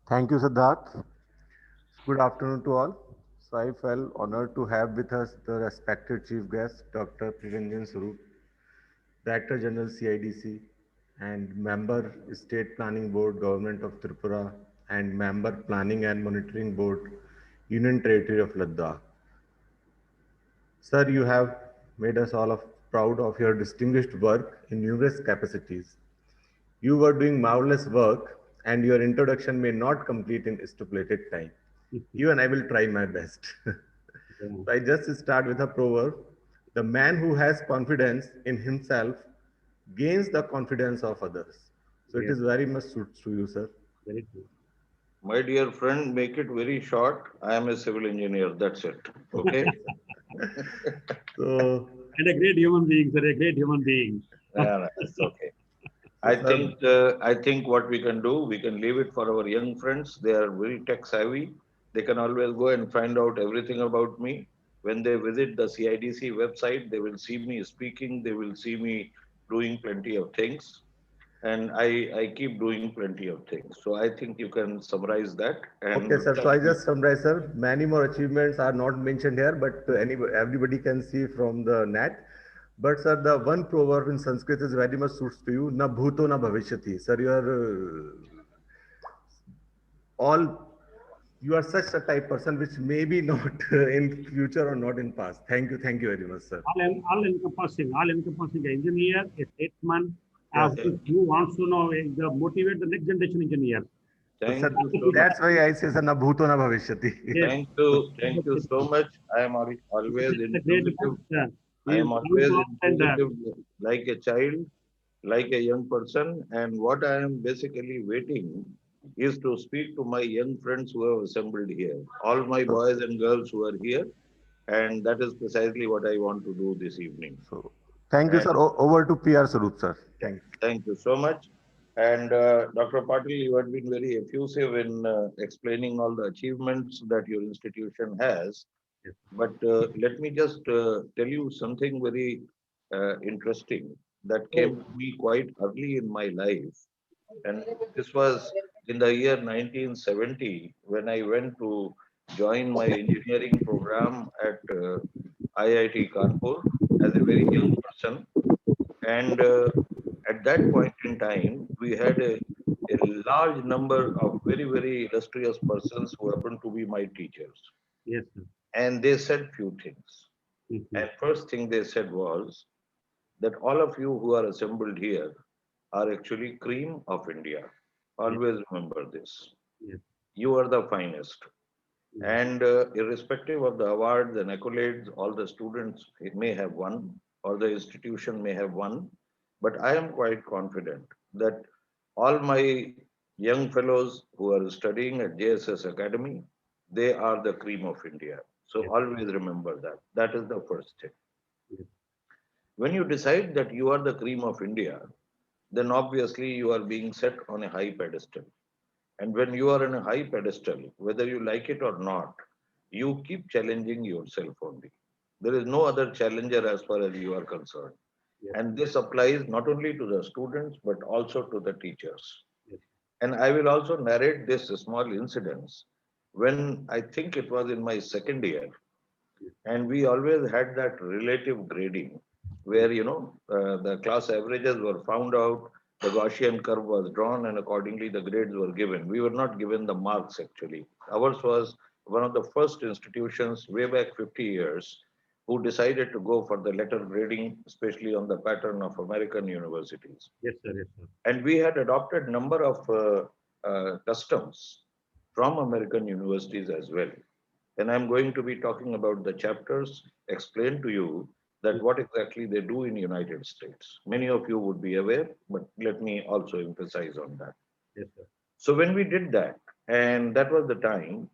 Thank you, Siddharth. Good afternoon to all. So I felt honored to have with us the respected chief guest, Dr. Priranjan Swarup, Director General CIDC and Member State Planning Board, Government of Tripura, and Member Planning and Monitoring Board, Union Territory of Ladakh. Sir, you have made us all proud of your distinguished work in numerous capacities. You were doing marvelous work, and your introduction may not complete in stipulated time. Even I will try my best. Yeah. So I just start with a proverb. The man who has confidence in himself gains the confidence of others. So it Yes, is very much suits to you, sir. very true. My dear friend, make it very short. I am a civil engineer. That's it. Okay. Okay, sir. So, And a great human being, sir, a great human being. Yeah, that's okay. so I sir, think I think what we can do, we can leave it for our young friends. They are very tech savvy. They can always go and find out everything about me. When they visit the CIDC website, they will see me speaking. They will see me doing plenty of things, and I keep doing plenty of things. So I think you can summarize that. okay, And sir. So I just summarize, sir. Many more achievements are not mentioned here, but everybody can see from the net. But sir, the one proverb in Sanskrit is very much suits to you. Na bhuto na bhavishyati. Sir, you are all you are such a type person which may be not in future or not in past. Thank you very much, sir. All encompassing engineer, a statesman, Yes, thank, sir. who wants to know motivate the next generation engineers. So, thank sir, you so much. that's why I say, sir, na bhuto na bhavishyati. Yes, Thank you so much. I am always it's a great inquisitive. man. I He is am down always to earth and inquisitive like a child, like a young person. And what I am basically waiting is to speak to my young friends who have assembled here, all my So, boys and girls who are here. And that is precisely what I want to do this evening. so thank you, And sir. Over to PR Sarup, sir. Thank you. thank you so much. And Dr. Patil, you have been very effusive in explaining all the achievements that your institution has. yes. But let me just tell you something very interesting that came to me quite early in my life. And this was in the year 1970 when I went to join my engineering program at IIT Kanpur as a very young person. And at that point in time, we had a large number of very, very illustrious persons who happened to be my teachers. Yes, sir. And they said few things. Mhm. And first thing they said was that all of you who are assembled here are actually cream of India. Yes, Always remember this. yes, You are the finest. yes, And irrespective of the awards and accolades, all the students may have won or the institution may have won. But I am quite confident that all my young fellows who are studying at JSS Academy, they are the cream of India. So yes, always remember that. That is the first thing. yes, When you decide that you are the cream of India, then obviously you are being set on a high pedestal. And when you are on a high pedestal, whether you like it or not, you keep challenging yourself only. There is no other challenger as far as you are concerned. yes, And this applies not only to the students, but also to the teachers. yes, And I will also narrate this small incidents when I think it was in my second year. yes, And we always had that relative grading yes, where, the class averages were found out, the Gaussian curve was drawn, and accordingly the grades were given. We were not given the marks actually. Ours was one of the first institutions way back 50 years who decided to go for the letter grading, especially on the pattern of American universities. yes, sir. Yes, sir. And we had adopted number of customs from American universities as well. And I'm going to be talking about the chapters, explain to you that Yes, what exactly they do in United States. Many of you would be aware, but let me also emphasize on that. yes, sir. So when we did that, and that was the time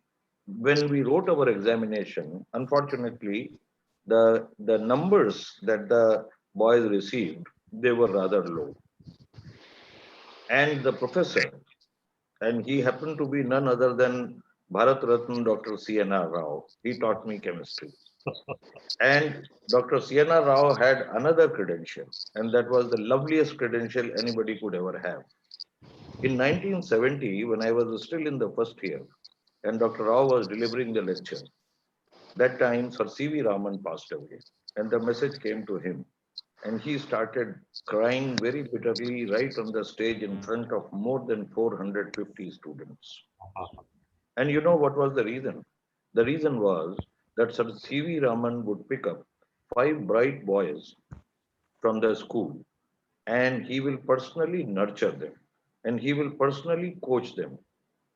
when we wrote our examination, unfortunately, the numbers that the boys received, they were rather low. And the professor, and he happened to be none other than Bharat Ratna Dr. C.N.R. Rao. He taught me chemistry. And Dr. Sienna Rao had another credential, and that was the loveliest credential anybody could ever have. In 1970, when I was still in the first year, and Dr. Rao was delivering the lecture, that time Sir C.V. Raman passed away, and the message came to him, and he started crying very bitterly right on the stage in front of more than 450 students. And you know what was the reason? The reason was that Sir C.V. Raman would pick up five bright boys from the school, and he will personally nurture them, and he will personally coach them.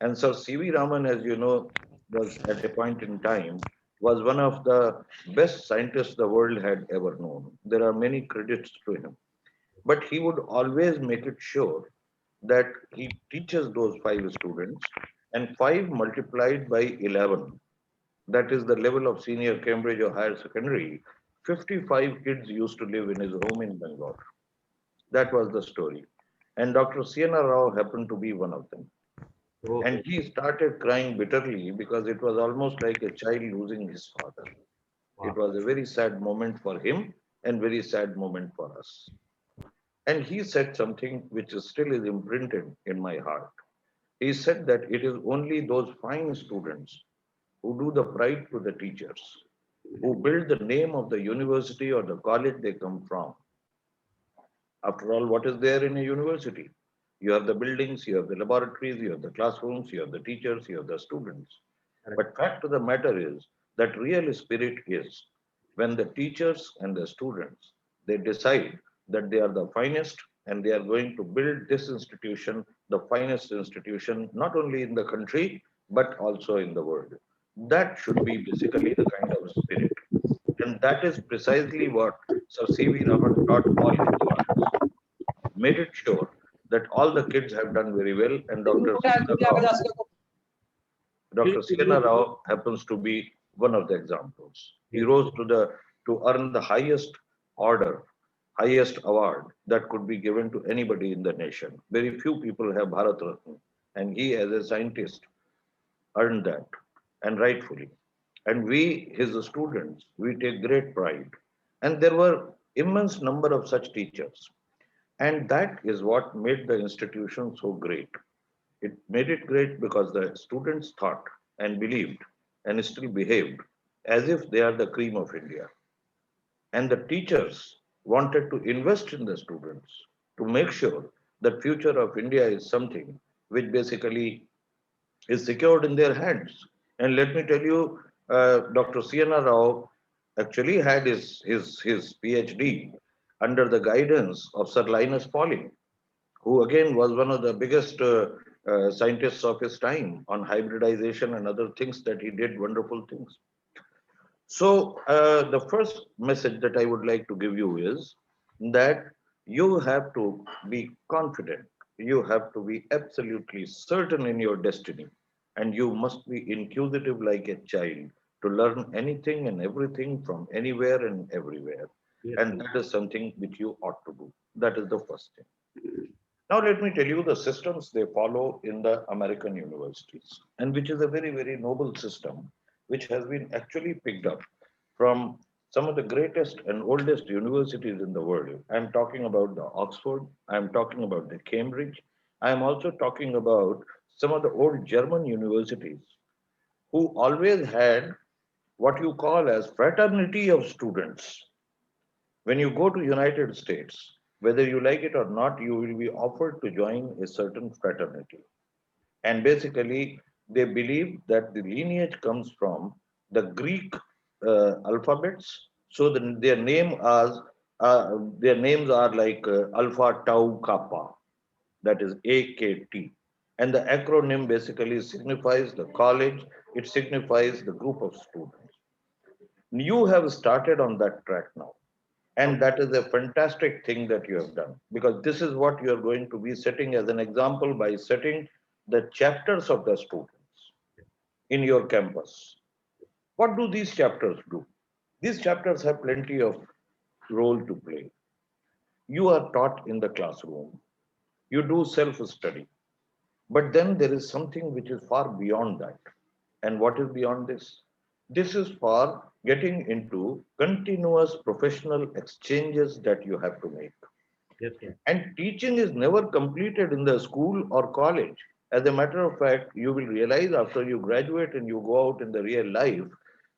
And Sir C.V. Raman, as you know, was at a point in time was one of the best scientists the world had ever known. There are many credits to him, but he would always make it sure that he teaches those five students, and five multiplied by 11, that is the level of senior Cambridge or higher secondary. 55 kids used to live in his home in Bangalore. That was the story. And Dr. Siena Rao happened to be one of them. And Oh, he started crying bitterly because it was almost like a child losing his father. It wow. was a very sad moment for him and very sad moment for us. And he said something which still is imprinted in my heart. He said that it is only those fine students who do the pride to the teachers, who build the name of the university or the college they come from. After all, what is there in a university? You have the buildings, you have the laboratories, you have the classrooms, you have the teachers, you have the students. Correct. But fact of the matter is that real spirit is when the teachers and the students they decide that they are the finest and they are going to build this institution, the finest institution, not only in the country but also in the world. That should be basically the kind of spirit. And that is precisely what Sir C.V. Raman taught all his students, made it sure that all the kids have done very well. And Dr. Siena Rao happens to be one of the examples. He Yes. rose to earn the highest order, highest award that could be given to anybody in the nation. Very few people have Bharat Ratna, and he, as a scientist, earned that, and rightfully. And we, his students, we take great pride. And there were immense number of such teachers. And that is what made the institution so great. It made it great because the students thought and believed and still behaved as if they are the cream of India. And the teachers wanted to invest in the students to make sure that future of India is something which basically is secured in their hands. And let me tell you, Dr. Siena Rao actually had his PhD under the guidance of Sir Linus Pauling, who again was one of the biggest scientists of his time on hybridization and other things that he did wonderful things. So the first message that I would like to give you is that you have to be confident. You have to be absolutely certain in your destiny. And you must be inquisitive like a child to learn anything and everything from anywhere and everywhere. Yes. And that is something which you ought to do. That is the first thing. Now, let me tell you the systems they follow in the American universities, and which is a very, very noble system, which has been actually picked up from some of the greatest and oldest universities in the world. I'm talking about the Oxford, I'm talking about the Cambridge, I'm also talking about some of the old German universities who always had what you call as fraternity of students. When you go to United States, whether you like it or not, you will be offered to join a certain fraternity. And basically, they believe that the lineage comes from the Greek alphabets. So their names are like Alpha Tau Kappa, that is AKT. And the acronym basically signifies the college, it signifies the group of students. You have started on that track now. And that is a fantastic thing that you have done because this is what you are going to be setting as an example by setting the chapters of the students in your campus. What do these chapters do? These chapters have plenty of role to play. You are taught in the classroom, you do self study, but then there is something which is far beyond that. And what is beyond this? This is for getting into continuous professional exchanges that you have to make. Yes, sir. And teaching is never completed in the school or college. As a matter of fact, you will realize after you graduate and you go out in the real life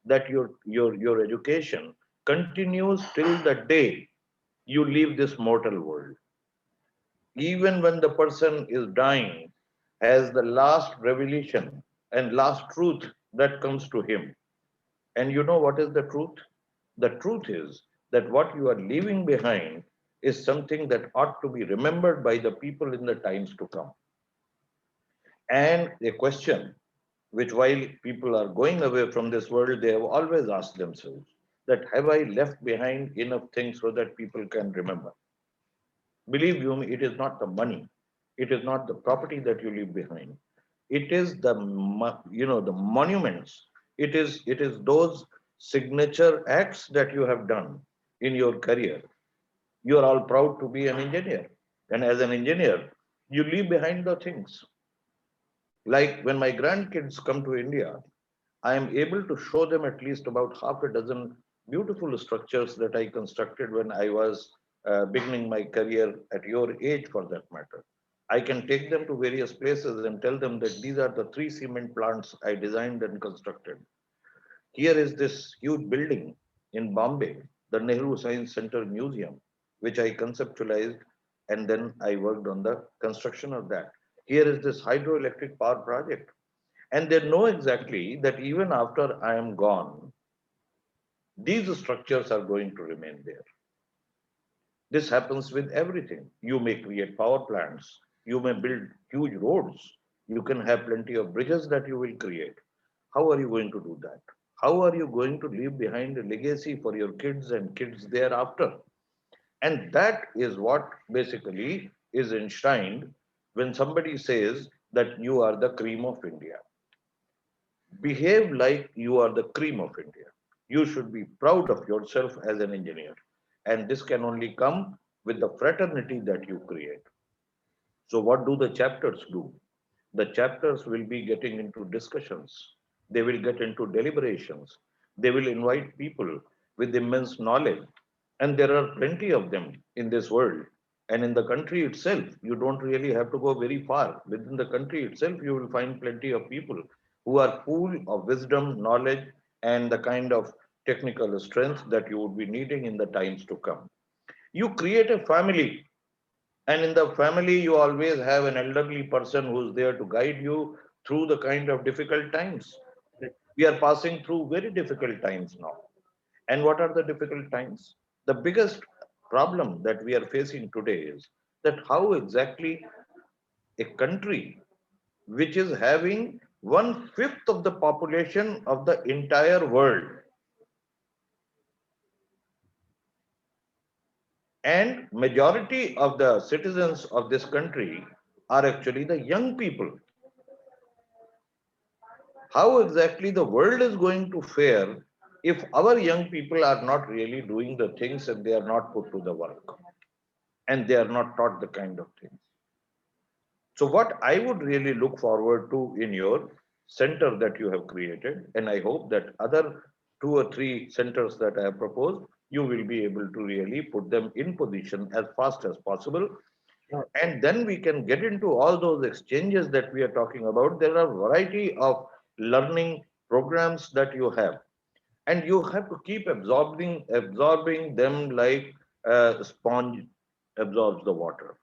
that your education continues till the day you leave this mortal world. Even when the person is dying, as the last revelation and last truth that comes to him. And you know what is the truth? The truth is that what you are leaving behind is something that ought to be remembered by the people in the times to come. And a question which, while people are going away from this world, they have always asked themselves that have I left behind enough things so that people can remember? Believe you me, it is not the money, it is not the property that you leave behind. It is the the monuments. It is those signature acts that you have done in your career. You are all proud to be an engineer, and as an engineer, you leave behind the things. Like when my grandkids come to India, I am able to show them at least about half a dozen beautiful structures that I constructed when I was beginning my career at your age, for that matter. I can take them to various places and tell them that these are the three cement plants I designed and constructed. Here is this huge building in Bombay, the Nehru Science Center Museum, which I conceptualized and then I worked on the construction of that. Here is this hydroelectric power project. And they know exactly that even after I am gone, these structures are going to remain there. This happens with everything. You may create power plants, you may build huge roads, you can have plenty of bridges that you will create. How are you going to do that? How are you going to leave behind a legacy for your kids and kids thereafter? And that is what basically is enshrined when somebody says that you are the cream of India. Behave like you are the cream of India. You should be proud of yourself as an engineer. And this can only come with the fraternity that you create. So, what do the chapters do? The chapters will be getting into discussions, they will get into deliberations, they will invite people with immense knowledge. And there are plenty of them in this world. And in the country itself, you don't really have to go very far. Within the country itself, you will find plenty of people who are full of wisdom, knowledge, and the kind of technical strength that you would be needing in the times to come. You create a family, and in the family, you always have an elderly person who's there to guide you through the kind of difficult times. We are passing through very difficult times now. And what are the difficult times? The biggest problem that we are facing today is that how exactly a country which is having one fifth of the population of the entire world, and majority of the citizens of this country are actually the young people. How exactly the world is going to fare if our young people are not really doing the things and they are not put to the work and they are not taught the kind of things. So what I would really look forward to in your center that you have created, and I hope that other two or three centers that I have proposed, you will be able to really put them in position as fast as possible. Sure. And then we can get into all those exchanges that we are talking about. There are a variety of learning programs that you have, and you have to keep absorbing them like a sponge absorbs the water.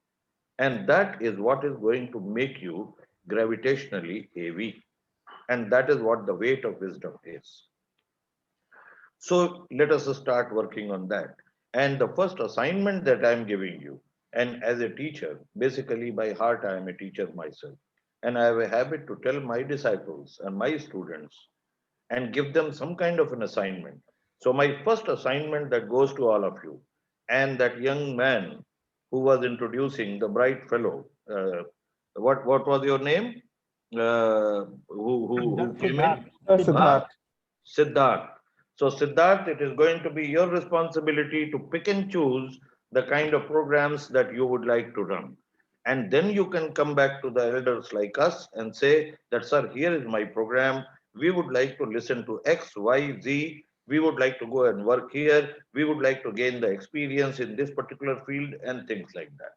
And that is what is going to make you gravitationally heavy. And that is what the weight of wisdom is. So let us start working on that. And the first assignment that I'm giving you, and as a teacher, basically by heart, I am a teacher myself. And I have a habit to tell my disciples and my students and give them some kind of an assignment. So my first assignment that goes to all of you, and that young man who was introducing the bright fellow, what was your name? Who came in? Siddharth. Huh? Siddharth. Siddharth. So, Siddharth, it is going to be your responsibility to pick and choose the kind of programs that you would like to run. And then you can come back to the elders like us and say that, sir, here is my program. We would like to listen to X, Y, Z, We would like to go and work here. We would like to gain the experience in this particular field and things like that.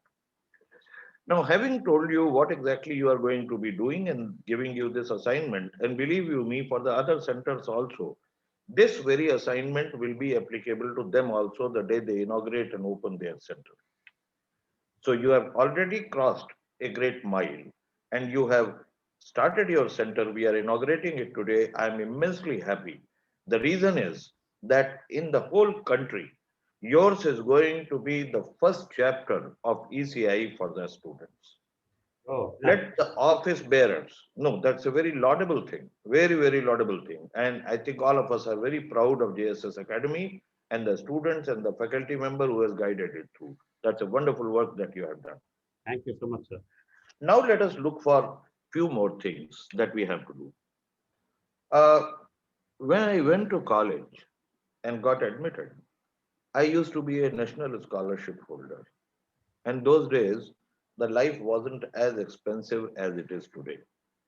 Now, having told you what exactly you are going to be doing and giving you this assignment, and believe you me, for the other centers also, this very assignment will be applicable to them also the day they inaugurate and open their center. So you have already crossed a great mile and you have started your center. We are inaugurating it today. I am immensely happy. The reason is that in the whole country, yours is going to be the first chapter of ECI for the students. Oh, Let the office bearers, no, that's a very laudable thing, very, very laudable thing. And I think all of us are very proud of JSS Academy and the students and the faculty member who has guided it through. That's a wonderful work that you have done. thank you so much, sir. Now let us look for few more things that we have to do. Uh, when I went to college and got admitted, I used to be a national scholarship holder. And those days, the life wasn't as expensive as it is today.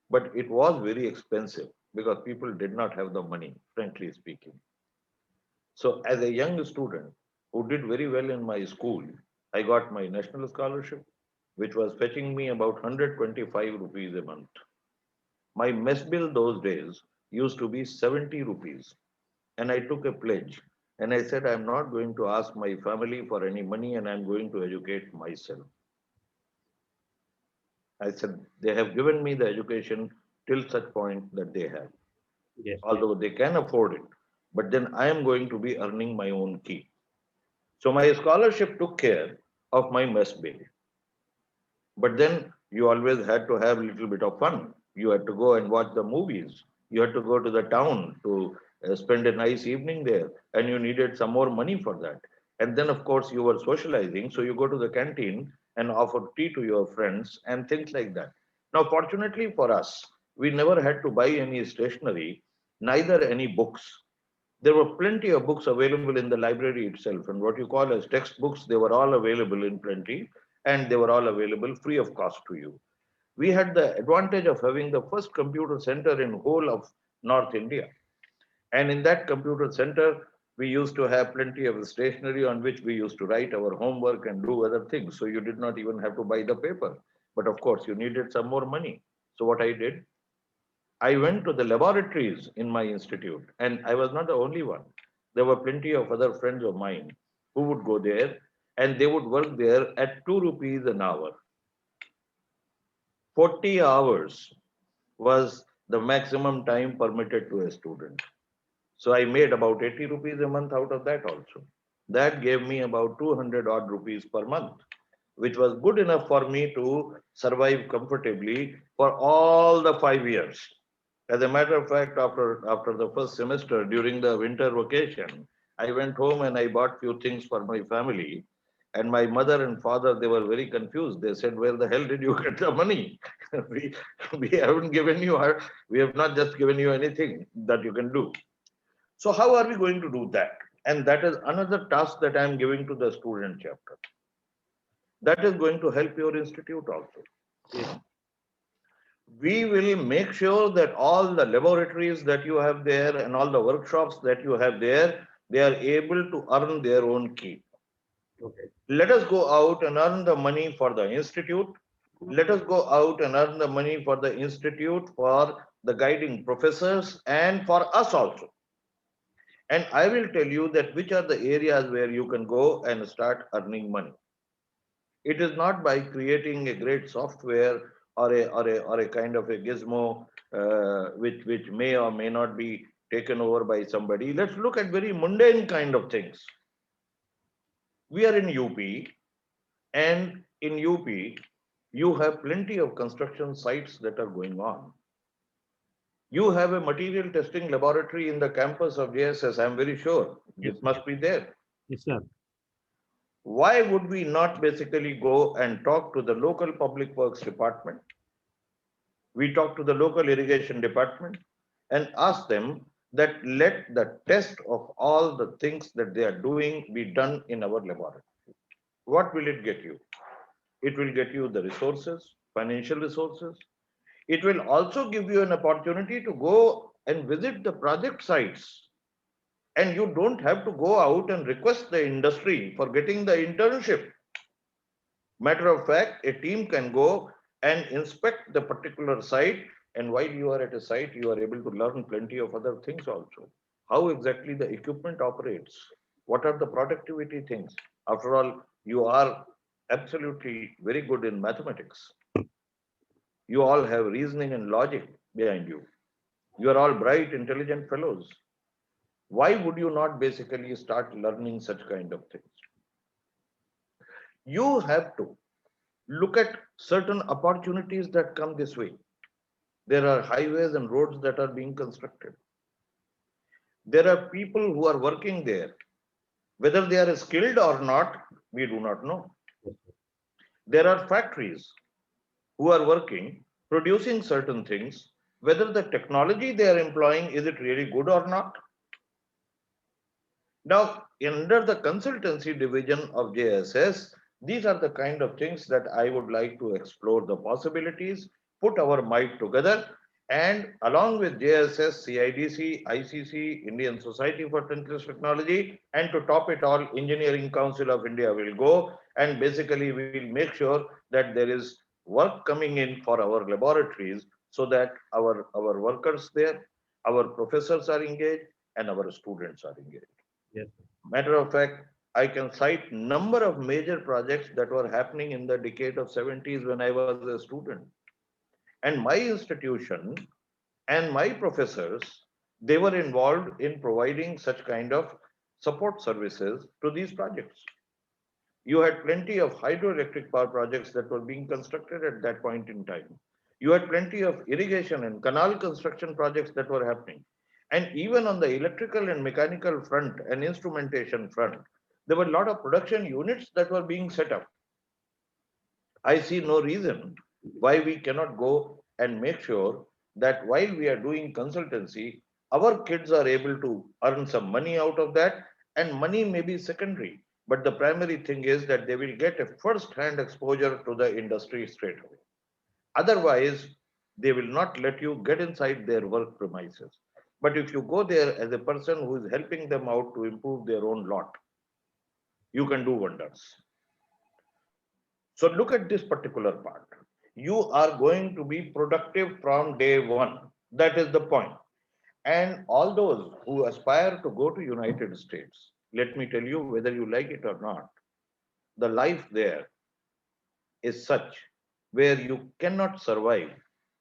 But it was very expensive because people did not have the money, frankly speaking. So, as a young student who did very well in my school, I got my national scholarship, which was fetching me about 125 rupees a month. My mess bill those days used to be 70 rupees. And I took a pledge and I said, I'm not going to ask my family for any money and I'm going to educate myself. I said, they have given me the education till such point that they have, Yes, although they can afford it. But then I am going to be earning my own keep. So my scholarship took care of my mess bill. But then you always had to have a little bit of fun. You had to go and watch the movies. You had to go to the town to spend a nice evening there, and you needed some more money for that. And then, of course, you were socializing, so you go to the canteen and offer tea to your friends and things like that. Now, fortunately for us, we never had to buy any stationery, neither any books. There were plenty of books available in the library itself, and what you call as textbooks, they were all available in plenty, and they were all available free of cost to you. We had the advantage of having the first computer center in whole of North India. And in that computer center, we used to have plenty of stationery on which we used to write our homework and do other things. So you did not even have to buy the paper. But of course, you needed some more money. So what I did, I went to the laboratories in my institute, and I was not the only one. There were plenty of other friends of mine who would go there and they would work there at 2 rupees an hour. 40 hours was the maximum time permitted to a student. So I made about 80 rupees a month out of that also. That gave me about 200 odd rupees per month, which was good enough for me to survive comfortably for all the 5 years. As a matter of fact, after the first semester during the winter vacation, I went home and I bought few things for my family. And my mother and father, they were very confused. They said, "Where the hell did you get the money? we, we haven't given you, we have not just given you anything that you can do." So how are we going to do that? And that is another task that I am giving to the student chapter. That is going to help your institute also. yes, We will make sure that all the laboratories that you have there and all the workshops that you have there, they are able to earn their own keep. okay. Let us go out and earn the money for the institute. Let us go out and earn the money for the institute, for the guiding professors, and for us also. And I will tell you that which are the areas where you can go and start earning money. It is not by creating a great software or a kind of a gizmo which may or may not be taken over by somebody. Let's look at very mundane kind of things. We are in UP, and in UP, you have plenty of construction sites that are going on. You have a material testing laboratory in the campus of JSS, I'm very sure. Yes, It must be there. yes, sir. Why would we not basically go and talk to the local public works department? We talk to the local irrigation department and ask them that let the test of all the things that they are doing be done in our laboratory. What will it get you? It will get you the resources, financial resources. It will also give you an opportunity to go and visit the project sites And you don't have to go out and request the industry for getting the internship. Matter of fact, a team can go and inspect the particular site, and while you are at a site, you are able to learn plenty of other things also. How exactly the equipment operates, what are the productivity things. After all, you are absolutely very good in mathematics. You all have reasoning and logic behind you. You are all bright, intelligent fellows. Why would you not basically start learning such kind of things? You have to look at certain opportunities that come this way. There are highways and roads that are being constructed. There are people who are working there. Whether they are skilled or not, we do not know. There are factories who are working, producing certain things. Whether the technology they are employing, is it really good or not? Now, under the consultancy division of JSS, these are the kind of things that I would like to explore the possibilities, put our might together, and along with JSS, CIDC, ICC, Indian Society for Continuous Technology, and to top it all, Engineering Council of India will go, and basically we will make sure that there is work coming in for our laboratories so that our workers there, our professors are engaged, and our students are engaged. Yes. Matter of fact, I can cite number of major projects that were happening in the decade of 70s when I was a student. And my institution and my professors, they were involved in providing such kind of support services to these projects. You had plenty of hydroelectric power projects that were being constructed at that point in time. You had plenty of irrigation and canal construction projects that were happening. And even on the electrical and mechanical front and instrumentation front, there were a lot of production units that were being set up. I see no reason why we cannot go and make sure that while we are doing consultancy, our kids are able to earn some money out of that, and money may be secondary. But the primary thing is that they will get a first-hand exposure to the industry straight away. Otherwise, they will not let you get inside their work premises. But if you go there as a person who is helping them out to improve their own lot, you can do wonders. So look at this particular part. You are going to be productive from day one. That is the point. And all those who aspire to go to United States, let me tell you, whether you like it or not, the life there is such where you cannot survive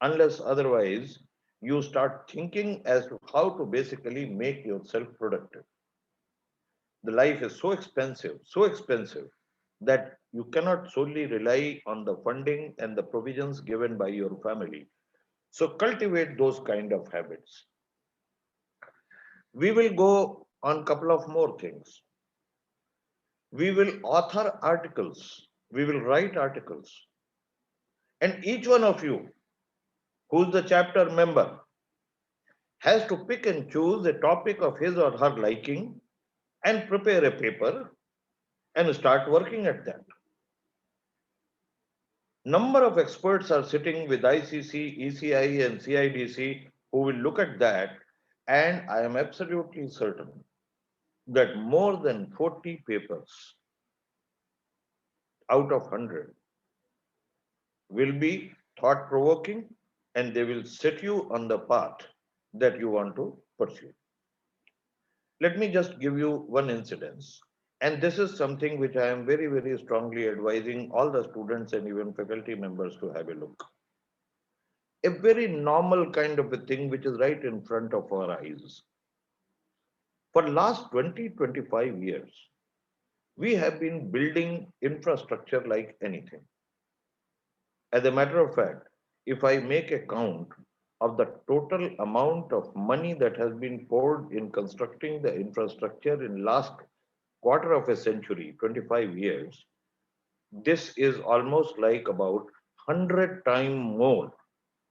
unless otherwise you start thinking as to how to basically make yourself productive. The life is so expensive that you cannot solely rely on the funding and the provisions given by your family. So cultivate those kind of habits. We will go on a couple of more things. We will author articles. We will write articles. And each one of you, who's the chapter member, has to pick and choose a topic of his or her liking and prepare a paper and start working at that. Number of experts are sitting with ICC, ECI, and CIDC who will look at that, and I am absolutely certain that more than 40 papers out of 100 will be thought provoking, and they will set you on the path that you want to pursue. Let me just give you one incidence. And this is something which I am very, very strongly advising all the students and even faculty members to have a look. A very normal kind of a thing which is right in front of our eyes. For last 20, 25 years, we have been building infrastructure like anything. As a matter of fact, if I make a count of the total amount of money that has been poured in constructing the infrastructure in last quarter of a century, 25 years, this is almost like about 100 times more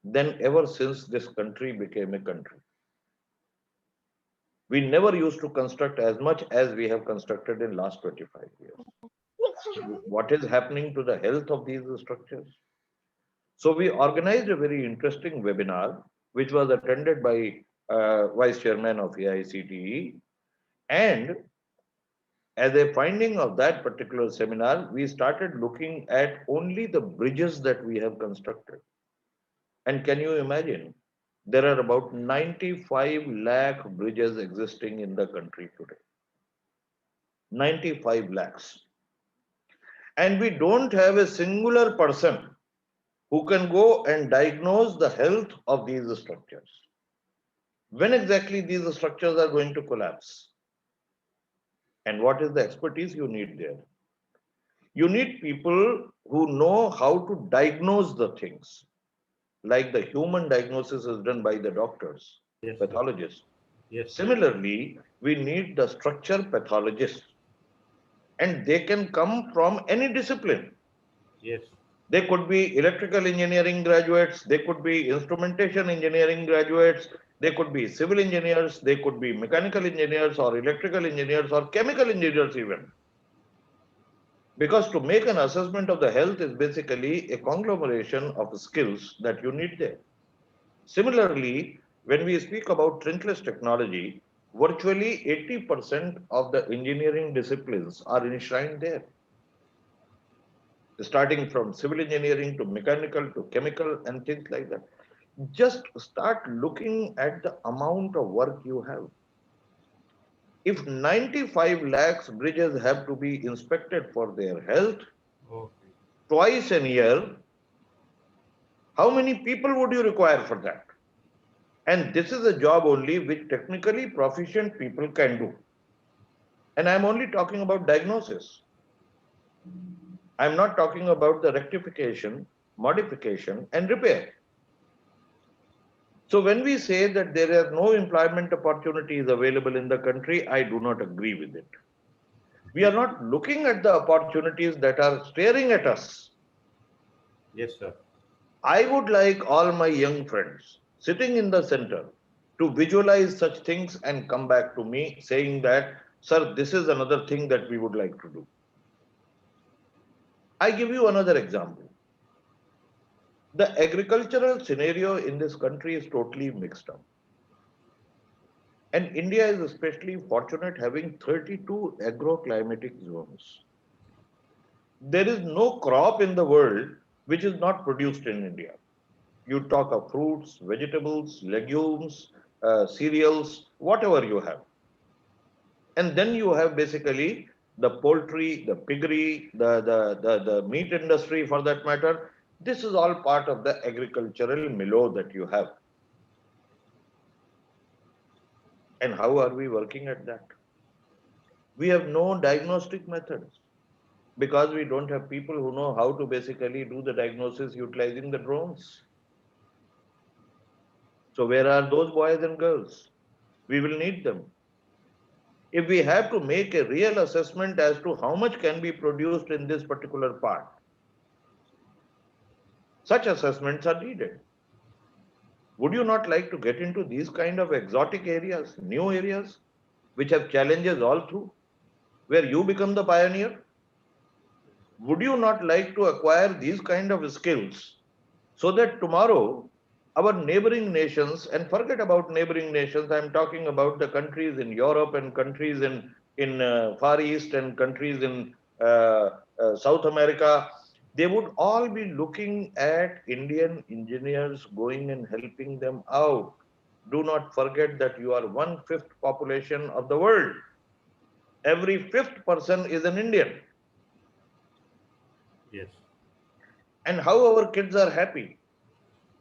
than ever since this country became a country. We never used to construct as much as we have constructed in last 25 years. What is happening to the health of these structures? So we organized a very interesting webinar, which was attended by Vice Chairman of AICTE, And as a finding of that particular seminar, we started looking at only the bridges that we have constructed. And can you imagine? There are about 95 lakh bridges existing in the country today. 95 lakhs. And we don't have a singular person who can go and diagnose the health of these structures. When exactly these structures are going to collapse? And what is the expertise you need there? You need people who know how to diagnose the things, like the human diagnosis is done by the doctors, Yes, sir. pathologists. Yes, sir. Similarly, we need the structure pathologists, and they can come from any discipline. Yes. They could be electrical engineering graduates, they could be instrumentation engineering graduates, they could be civil engineers, they could be mechanical engineers or electrical engineers or chemical engineers even. Because to make an assessment of the health is basically a conglomeration of skills that you need there. Similarly, when we speak about trenchless technology, virtually 80% of the engineering disciplines are enshrined there. Starting from civil engineering to mechanical to chemical and things like that. Just start looking at the amount of work you have. If 95 lakhs bridges have to be inspected for their health Okay. twice a year, how many people would you require for that? And this is a job only which technically proficient people can do. And I'm only talking about diagnosis. I'm not talking about the rectification, modification, and repair. So when we say that there are no employment opportunities available in the country, I do not agree with it. We are not looking at the opportunities that are staring at us. Yes, sir. I would like all my young friends sitting in the center to visualize such things and come back to me saying that, sir, this is another thing that we would like to do. I give you another example. The agricultural scenario in this country is totally mixed up. And India is especially fortunate having 32 agroclimatic zones. There is no crop in the world which is not produced in India. You talk of fruits, vegetables, legumes, cereals, whatever you have. And then you have basically the poultry, the piggery, the meat industry for that matter. This is all part of the agricultural milieu that you have. And how are we working at that? We have no diagnostic methods because we don't have people who know how to basically do the diagnosis utilizing the drones. So where are those boys and girls? We will need them. If we have to make a real assessment as to how much can be produced in this particular part, such assessments are needed. Would you not like to get into these kind of exotic areas, new areas, which have challenges all through, where you become the pioneer? Would you not like to acquire these kind of skills so that tomorrow our neighboring nations, and forget about neighboring nations, I'm talking about the countries in Europe and countries in Far East and countries in South America, they would all be looking at Indian engineers going and helping them out. Do not forget that you are 1/5 population of the world. Every fifth person is an Indian. Yes. And how our kids are happy.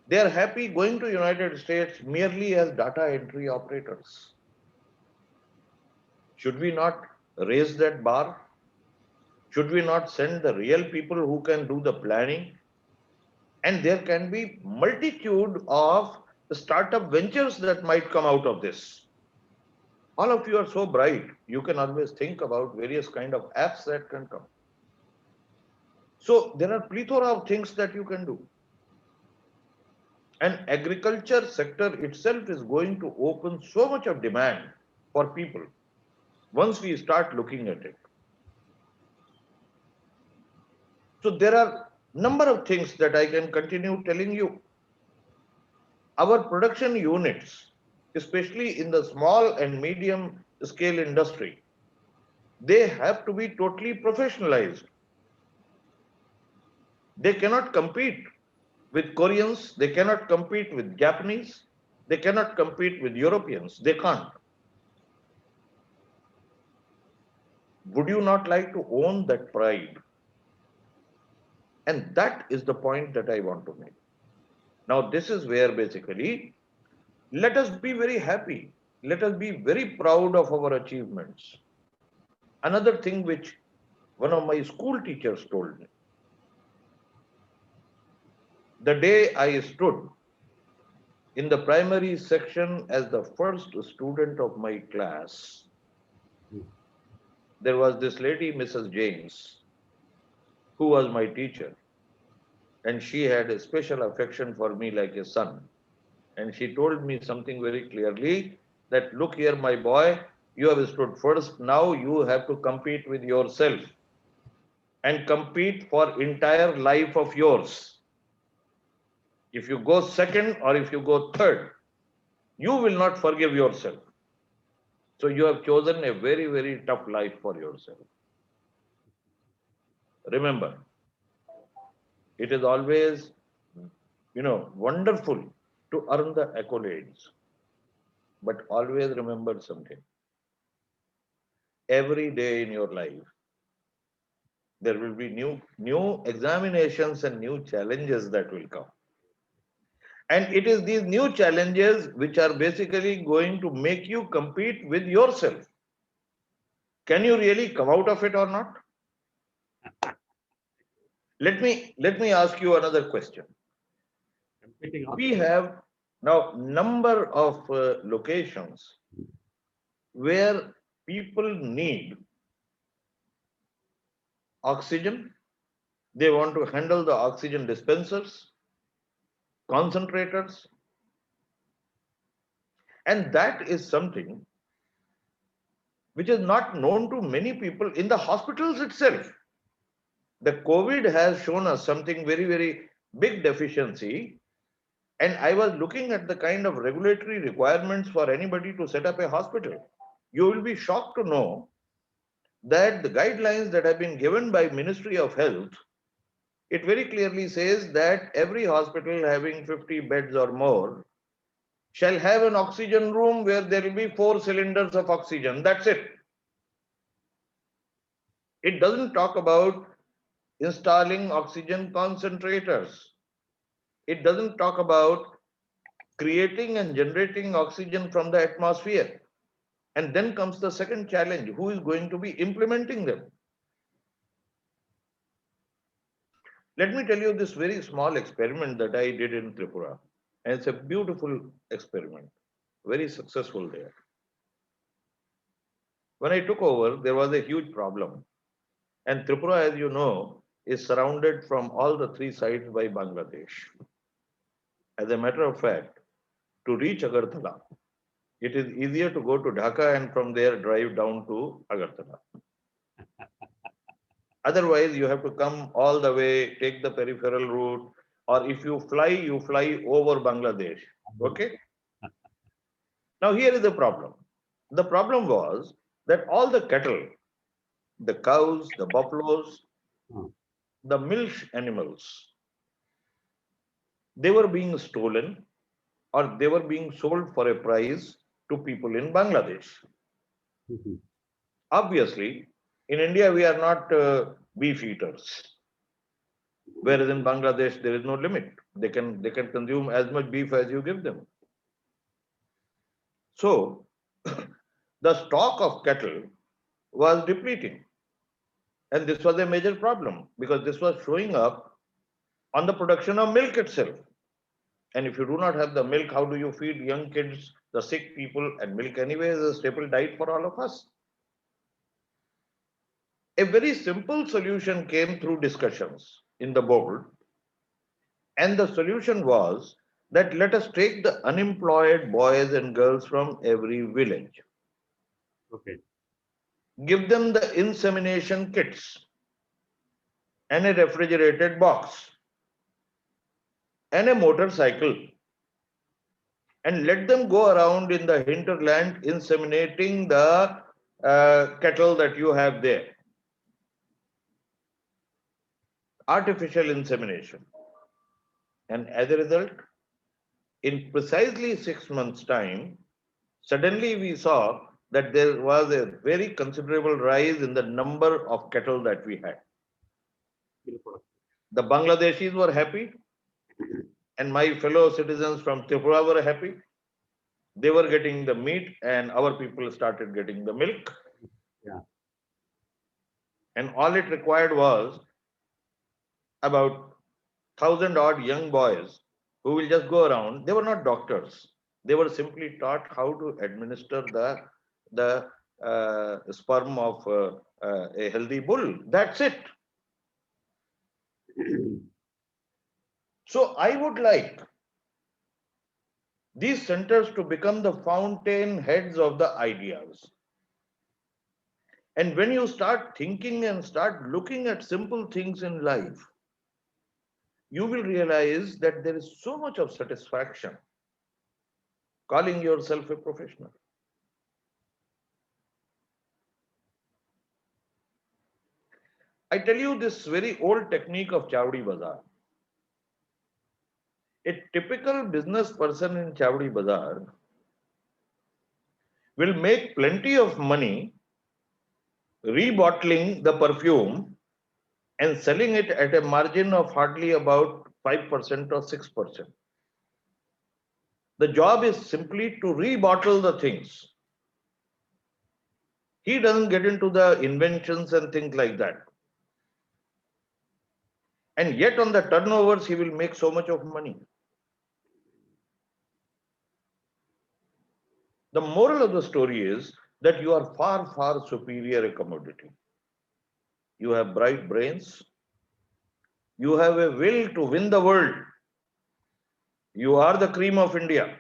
They are happy going to United States merely as data entry operators. Should we not raise that bar? Should we not send the real people who can do the planning? And there can be multitude of startup ventures that might come out of this. All of you are so bright. You can always think about various kind of apps that can come. So there are plethora of things that you can do. And agriculture sector itself is going to open so much of demand for people once we start looking at it. So there are number of things that I can continue telling you. Our production units, especially in the small and medium scale industry, they have to be totally professionalized. They cannot compete with Koreans, they cannot compete with Japanese, they cannot compete with Europeans. They can't. Would you not like to own that pride? And that is the point that I want to make. Now, this is where basically let us be very happy. Let us be very proud of our achievements. Another thing which one of my school teachers told me, the day I stood in the primary section as the first student of my class, there was this lady, Mrs. James, who was my teacher. And she had a special affection for me like a son. And she told me something very clearly that, look here, my boy, you have stood first. Now you have to compete with yourself and compete for entire life of yours. If you go second or if you go third, you will not forgive yourself. So you have chosen a very, very tough life for yourself. Remember, it is always, wonderful to earn the accolades. But always remember something. Every day in your life, there will be new examinations and new challenges that will come. And it is these new challenges which are basically going to make you compete with yourself. Can you really come out of it or not? Let me ask you another question. We have now number of locations where people need oxygen. They want to handle the oxygen dispensers, concentrators. And that is something which is not known to many people in the hospitals itself. The COVID has shown us something very, very big deficiency. And I was looking at the kind of regulatory requirements for anybody to set up a hospital. You will be shocked to know that the guidelines that have been given by Ministry of Health, it very clearly says that every hospital having 50 beds or more shall have an oxygen room where there will be 4 cylinders of oxygen. That's it. It doesn't talk about installing oxygen concentrators. It doesn't talk about creating and generating oxygen from the atmosphere. And then comes the second challenge. Who is going to be implementing them? Let me tell you this very small experiment that I did in Tripura. And it's a beautiful experiment, very successful there. When I took over, there was a huge problem. And Tripura, as you know, is surrounded from all the 3 sides by Bangladesh. As a matter of fact, to reach Agartala, it is easier to go to Dhaka and from there drive down to Agartala. Otherwise, you have to come all the way, take the peripheral route, or if you fly over Bangladesh. Okay? Now, here is the problem. The problem was that all the cattle, the cows, the buffaloes, the milk animals, they were being stolen or they were being sold for a price to people in Bangladesh. Obviously, in India, we are not beef eaters. Whereas in Bangladesh, there is no limit. They can consume as much beef as you give them. So, the stock of cattle was depleting. And this was a major problem because this was showing up on the production of milk itself. And if you do not have the milk, how do you feed young kids, the sick people? And milk anyway is a staple diet for all of us. A very simple solution came through discussions in the board. And the solution was that let us take the unemployed boys and girls from every village. Okay. Give them the insemination kits and a refrigerated box and a motorcycle. and let them go around in the hinterland inseminating the cattle that you have there. Artificial insemination. And as a result, in precisely 6 months' time, suddenly we saw that there was a very considerable rise in the number of cattle that we had. The Bangladeshis were happy, and my fellow citizens from Tripura were happy. They were getting the meat, and our people started getting the milk. Yeah. And all it required was about 1,000-odd young boys who will just go around. They were not doctors. They were simply taught how to administer the sperm of a healthy bull. That's it. So I would like these centers to become the fountain heads of the ideas. And when you start thinking and start looking at simple things in life, you will realize that there is so much of satisfaction calling yourself a professional. I tell you this very old technique of Chavdi Bazaar. A typical business person in Chavdi Bazaar will make plenty of money rebottling the perfume and selling it at a margin of hardly about 5% or 6%. The job is simply to rebottle the things. He doesn't get into the inventions and things like that. And yet on the turnovers, he will make so much of money. The moral of the story is that you are far, far superior a commodity. You have bright brains. You have a will to win the world. You are the cream of India.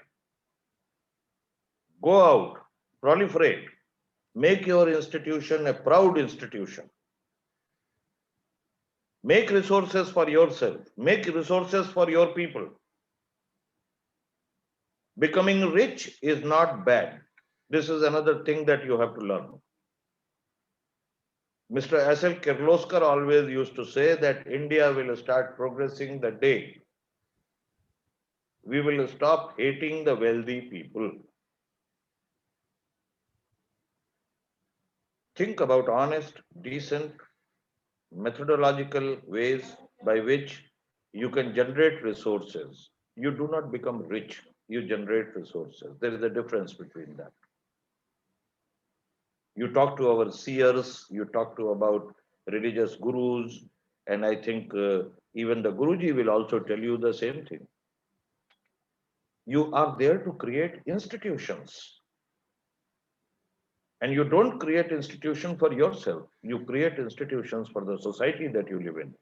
Go out, proliferate, make your institution a proud institution. Make resources for yourself, make resources for your people. Becoming rich is not bad. This is another thing that you have to learn. Mr. S.L. Kirloskar always used to say that India will start progressing the day we will stop hating the wealthy people. Think about honest, decent, methodological ways by which you can generate resources. You do not become rich, you generate resources. There is a difference between that. You talk to our seers, you talk to about religious gurus, and I think even the Guruji will also tell you the same thing. You are there to create institutions. And you don't create institutions for yourself. You create institutions for the society that you live in,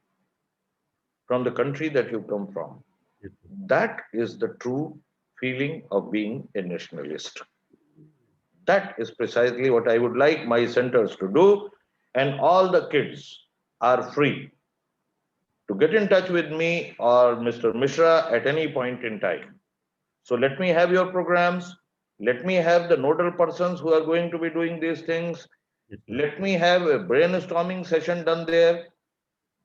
from the country that you come from. That is the true feeling of being a nationalist. That is precisely what I would like my centers to do. And all the kids are free to get in touch with me or Mr. Mishra at any point in time. So let me have your programs. Let me have the nodal persons who are going to be doing these things. Let me have a brainstorming session done there.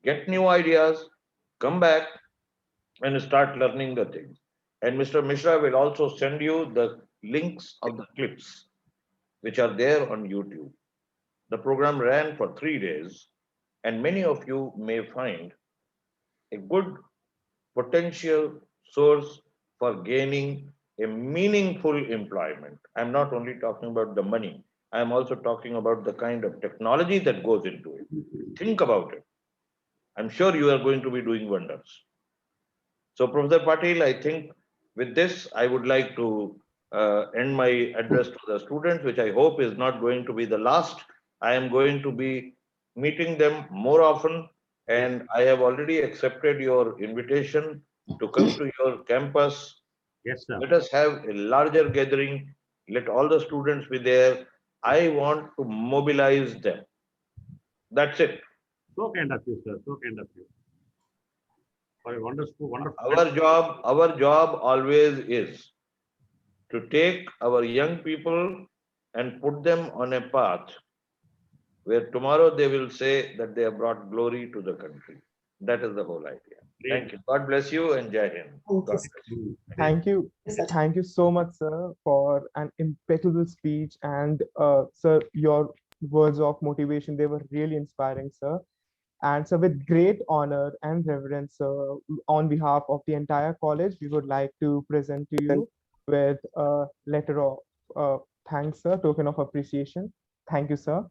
Get new ideas, come back and start learning the things. And Mr. Mishra will also send you the links of the clips which are there on YouTube. The program ran for 3 days, and many of you may find a good potential source for gaining a meaningful employment. I'm not only talking about the money, I'm also talking about the kind of technology that goes into it. Think about it. I'm sure you are going to be doing wonders. So, Professor Patil, I think with this, I would like to end my address to the students, which I hope is not going to be the last. I am going to be meeting them more often, and I have already accepted your invitation to come to your campus. Yes, sir. Let us have a larger gathering. Let all the students be there. I want to mobilize them. That's it. So kind of you, sir. So kind of you. For a wonderful, wonderful. Our job always is to take our young people and put them on a path where tomorrow they will say that they have brought glory to the country. That is the whole idea. Thank you. God bless you and Jai Hind. God bless you. Thank you. Thank you so much, sir, for an impeccable speech. And sir, your words of motivation, they were really inspiring, sir. And so with great honor and reverence, on behalf of the entire college, we would like to present to you with a letter of thanks, sir, token of appreciation. Thank you, sir.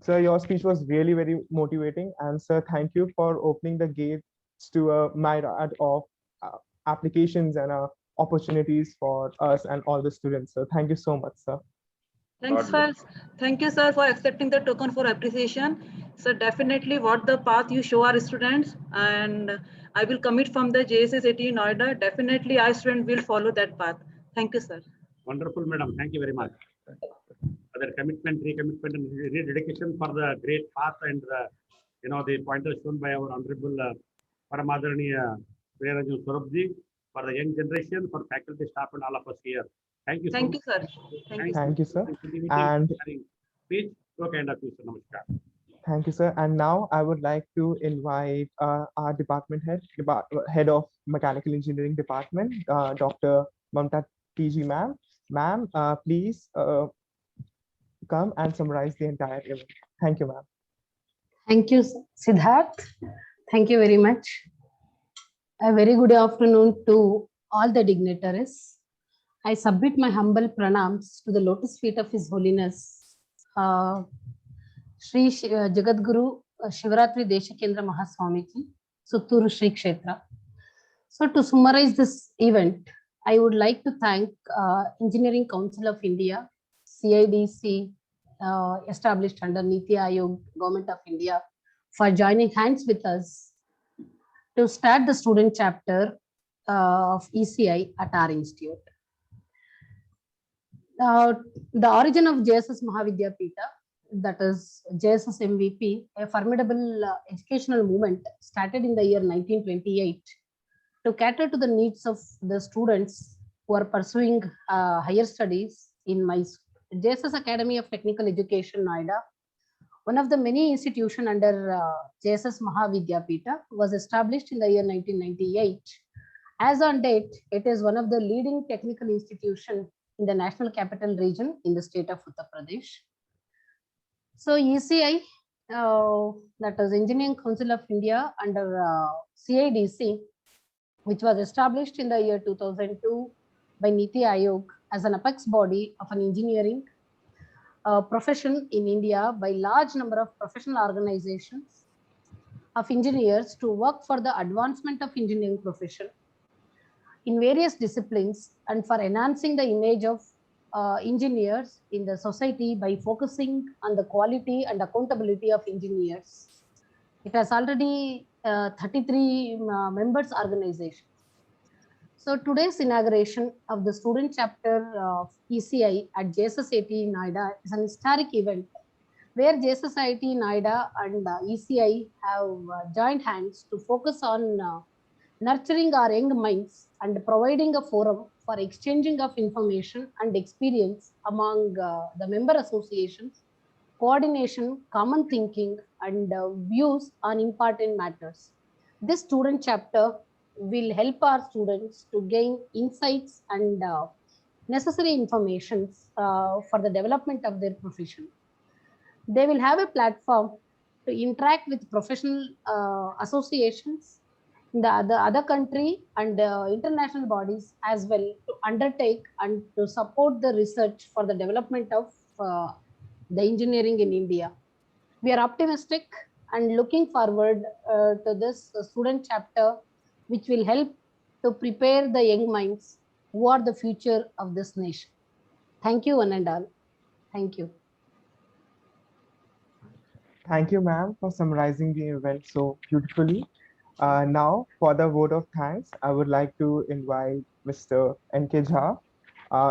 Sir, your speech was really very motivating. And sir, thank you for opening the gates to a myriad of applications and opportunities for us and all the students. So thank you so much, sir. Thank you, sir, for accepting the token for appreciation. So definitely what the path you show our students, and I will commit from the JSSAT Noida. Definitely our student will follow that path. Thank you, sir. Wonderful, madam. Thank you very much. For their commitment, recommitment, and dedication for the great path and the pointers shown by our honorable Paramadaraniya Priyaranjan Swarupji for the young generation, for faculty, staff, and all of us here. Thank you so Thank much. you, sir. Thank you. Thank you, sir. And And speech, so kind of you, sir. Namaskar. thank you, sir. And now I would like to invite our department head of Mechanical Engineering Department, Dr. Mamta TG ma'am. Ma'am, please come and summarize the entire event. Thank you, ma'am. Thank you, Siddharth. Thank you very much. A very good afternoon to all the dignitaries. I submit my humble pranams to the lotus feet of His Holiness, Sri Jagadguru Shivaratri Deshakendra Mahaswamiji, Sutturu Sri Kshetra. So to summarize this event, I would like to thank Engineering Council of India, CIDC, established under Niti Aayog, Government of India, for joining hands with us to start the student chapter of ECI at our institute. The origin of JSS Mahavidyapita, that is JSS MVP, a formidable educational movement started in the year 1928 to cater to the needs of the students who are pursuing higher studies in Mysore. JSS Academy of Technical Education, Noida, one of the many institutions under JSS Mahavidyapita, was established in the year 1998. As on date, it is one of the leading technical institutions in the National Capital Region in the state of Uttar Pradesh. So ECI, that is Engineering Council of India under CIDC, which was established in the year 2002 by Niti Aayog as an apex body of an engineering profession in India by large number of professional organizations of engineers to work for the advancement of engineering profession in various disciplines and for enhancing the image of engineers in the society by focusing on the quality and accountability of engineers. It has already 33 members organization. So today's inauguration of the student chapter of ECI at JSSIT Noida is an historic event where JSSIT Noida and ECI have joined hands to focus on nurturing our young minds and providing a forum for exchanging of information and experience among the member associations, coordination, common thinking, and views on important matters. This student chapter will help our students to gain insights and necessary information for the development of their profession. They will have a platform to interact with professional associations in the other country and international bodies as well to undertake and to support the research for the development of the engineering in India. We are optimistic and looking forward to this student chapter, which will help to prepare the young minds who are the future of this nation. Thank you, one and all. Thank you. Thank you, ma'am, for summarizing the event so beautifully. Now, for the vote of thanks, I would like to invite Mr. N.K. Jha,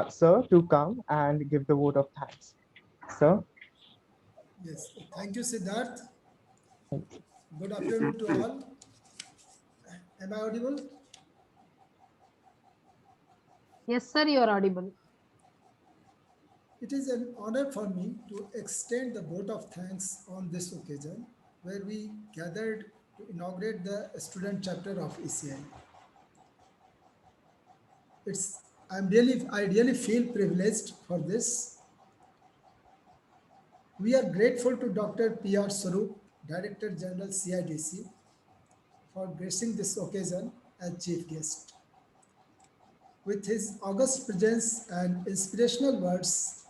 sir, to come and give the vote of thanks. Sir. Yes, thank you, Siddharth. Good afternoon to all. Am I audible? Yes, sir, you are audible. It is an honor for me to extend the vote of thanks on this occasion where we gathered to inaugurate the student chapter of ECI. I really feel privileged for this. We are grateful to Dr. P.R. Sarup, Director General CIDC, for gracing this occasion as chief guest. With his august presence and inspirational words,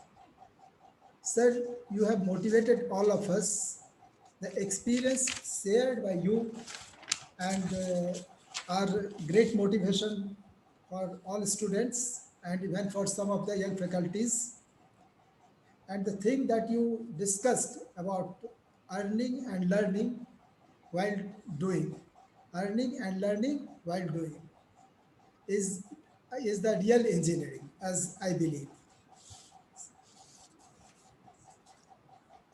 sir, you have motivated all of us. The experience shared by you and are great motivation for all students and even for some of the young faculties. And the thing that you discussed about earning and learning while doing, earning and learning while doing is, is the real engineering, as I believe.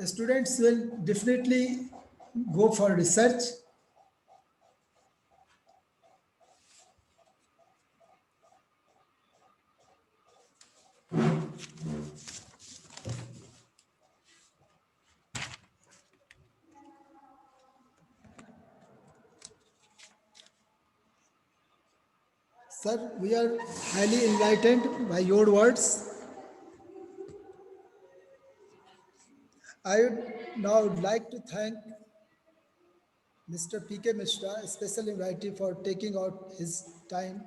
Students will definitely go for research. Sir, we are highly enlightened by your words. I would now like to thank Mr. P.K. Mishra, a special invitee, for taking out his time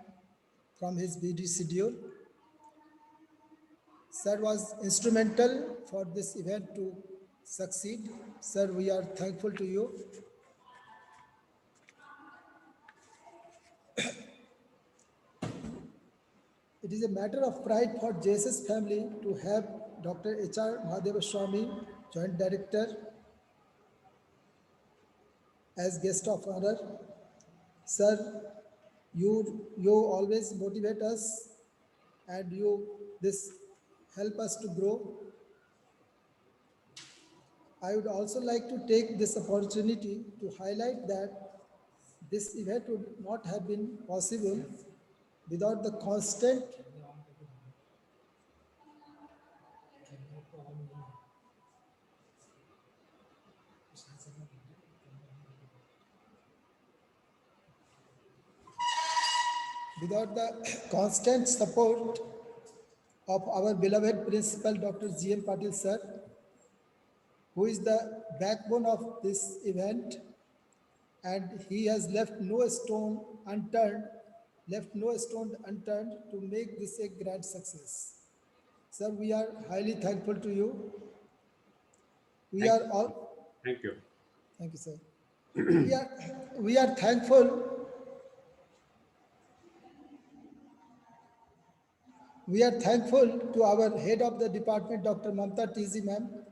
from his busy schedule. Sir was instrumental for this event to succeed. Sir, we are thankful to you. It is a matter of pride for JSS family to have Dr. H.R. Mahadeva Swami, Joint Director, as guest of honor. Sir, you always motivate us and this help us to grow. I would also like to take this opportunity to highlight that this event would not have been possible without the constant constant support of our beloved principal, Dr. G.M. Patil sir, who is the backbone of this event, and he has left no stone unturned to make this a grand success. Sir, we are highly thankful to you. We are all, Thank you. thank you, sir. We are thankful. We are thankful to our head of the department, Dr. Mamta TZ ma'am,